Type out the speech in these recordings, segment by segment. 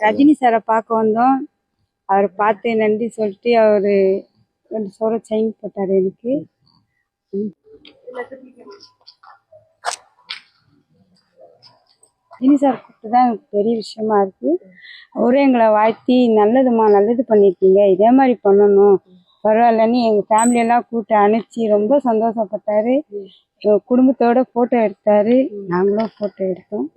ரஜினி சாரை பார்க்க வந்தோம். அவரை பார்த்து நன்றி சொல்லிட்டு அவரு 2 சவரம் செயின் போட்டாரு எனக்கு. ரஜினி சார் கூப்பிட்டு தான் எனக்கு பெரிய விஷயமா இருக்கு. அவரும் எங்களை வாழ்த்தி நல்லது பண்ணியிருக்கீங்க, இதே மாதிரி பண்ணணும், பரவாயில்லன்னு எங்கள் ஃபேமிலியெல்லாம் கூப்பிட்டு அனுப்பிச்சி ரொம்ப சந்தோஷப்பட்டாரு. குடும்பத்தோட ஃபோட்டோ எடுத்தாரு, நாங்களும் ஃபோட்டோ எடுத்தோம்.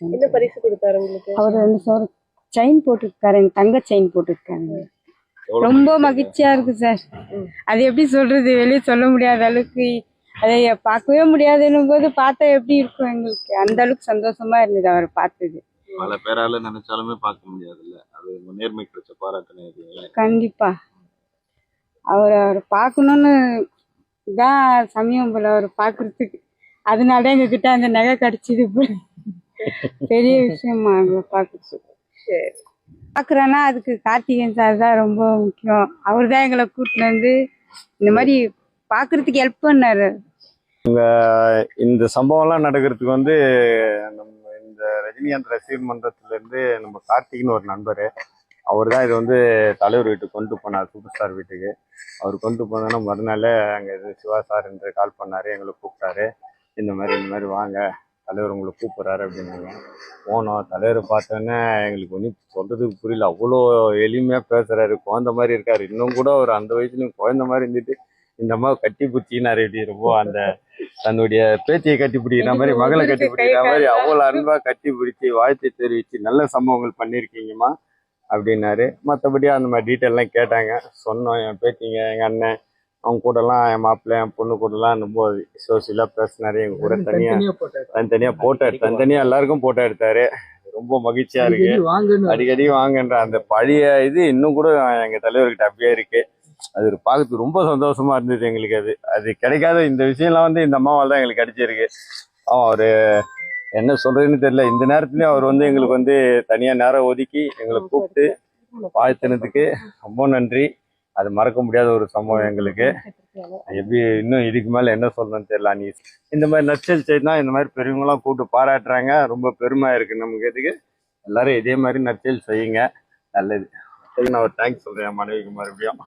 என்ன பரிசு கொடுத்தாரு உங்களுக்கு? அவர் 2 சவரம் செயின் போட்டுருக்காரு, எங்கள் தங்க செயின் போட்டுருக்காங்க. ரொம்ப மகிழ்ச்சியா இருக்கு சார். அது எப்படி சொல்றது, வெளியே சொல்ல முடியாத அளவுக்கு, அதை பார்க்கவே முடியாதுன்னும் போது பார்த்தா எப்படி இருக்கும் எங்களுக்கு, அந்த அளவுக்கு சந்தோஷமா இருந்தது அவரை பார்த்தது. பல பேரால நினைச்சாலுமே பார்க்க முடியாதுல்ல, அது நேர்மை கிடைச்ச பாராட்டுனீங்க. கண்டிப்பா அவரை பார்க்கணும்னு தான் சமயம் போல அவர் பார்க்கறதுக்கு, அதனால எங்ககிட்ட அந்த நகை கிடைச்சிது போல. பெரிய விஷயமா அவங்களை பார்க்கறதுக்கு. பார்க்குறேன்னா அதுக்கு கார்த்திகேயன் சார் தான் ரொம்ப முக்கியம். அவர் தான் எங்களை கூட்டிட்டு வந்து இந்த மாதிரி பார்க்கறதுக்கு ஹெல்ப் பண்ணாரு. இந்த சம்பவம்லாம் நடக்கிறதுக்கு வந்து நம்ம இந்த ரஜினிகாந்த் ரசிகர் மன்றத்திலேருந்து நம்ம கார்த்திக்னு ஒரு நண்பர், அவர் தான் இது வந்து தலைவர் வீட்டுக்கு கொண்டு போனார், சூப்பர் ஸ்டார் வீட்டுக்கு. அவர் கொண்டு போனோன்னா மறுநாள் அங்கே இது சிவா சார் என்று கால் பண்ணார், எங்களை கூப்பிட்டாரு. இந்த மாதிரி வாங்க, தலைவர் உங்களை கூப்பிட்றாரு அப்படின்னாங்க. போனோம். தலைவர் பார்த்தோன்னே எங்களுக்கு ஒன்றும் சொல்கிறதுக்கு புரியல, அவ்வளோ எளிமையாக பேசுகிறாரு, குழந்த மாதிரி இருக்கார். இன்னும் கூட ஒரு அந்த வயசுலையும் குழந்த மாதிரி இருந்துட்டு இந்த அம்மாவை கட்டி பிடிச்சினாரு. எப்படி ரொம்ப அந்த தன்னுடைய பேத்தியை கட்டி பிடிக்கிற மாதிரி, மகளை கட்டி பிடிக்கிற மாதிரி அவ்வளோ அன்பாக கட்டி பிடிச்சி வாழ்த்தை தெரிவித்து நல்ல சம்பவங்கள் பண்ணியிருக்கீங்கம்மா அப்படின்னாரு. மற்றபடி அந்த மாதிரி டீட்டெயிலெலாம் கேட்டாங்க, சொன்னோம். என் பேத்திங்க, எங்கள் அண்ணன், அவங்க கூடலாம், என் மாப்பிள்ளை, என் பொண்ணு கூடலாம் ரொம்ப சோசியலாக பேசினாரு. எங்கள் கூட தனித்தனியாக தனித்தனியாக எல்லாருக்கும் போட்டோ எடுத்தாரு. ரொம்ப மகிழ்ச்சியாக இருக்கு. அடிக்கடி வாங்கன்ற அந்த பழைய இது இன்னும் கூட எங்கள் தலைவர்கிட்ட அப்படியே இருக்கு. அது பார்க்கறதுக்கு ரொம்ப சந்தோஷமா இருந்தது எங்களுக்கு. அது கிடைக்காத இந்த விஷயம்லாம் வந்து இந்த அம்மாவால் தான் எங்களுக்கு கிடைச்சிருக்கு. அவர் என்ன சொல்றதுன்னு தெரியல. இந்த நேரத்துலயும் அவர் வந்து எங்களுக்கு வந்து தனியா நேரம் ஒதுக்கி எங்களை கூப்பிட்டு வாழ்த்தினதுக்கு ரொம்ப நன்றி. அது மறக்க முடியாத ஒரு சம்பவம் எங்களுக்கு. எப்படி இன்னும் இதுக்கு மேல என்ன சொல்லணும்னு தெரியல. நீ இந்த மாதிரி நச்சல் செய்தா இந்த மாதிரி பெரியவங்களாம் கூப்பிட்டு பாராட்டுறாங்க, ரொம்ப பெருமையா இருக்கு நமக்கு. இதுக்கு எல்லாரும் இதே மாதிரி நச்சல் செய்யுங்க, நல்லது. நான் ஒரு தேங்க்ஸ் சொல்றேன் மனைவிக்கு மறுபடியும்.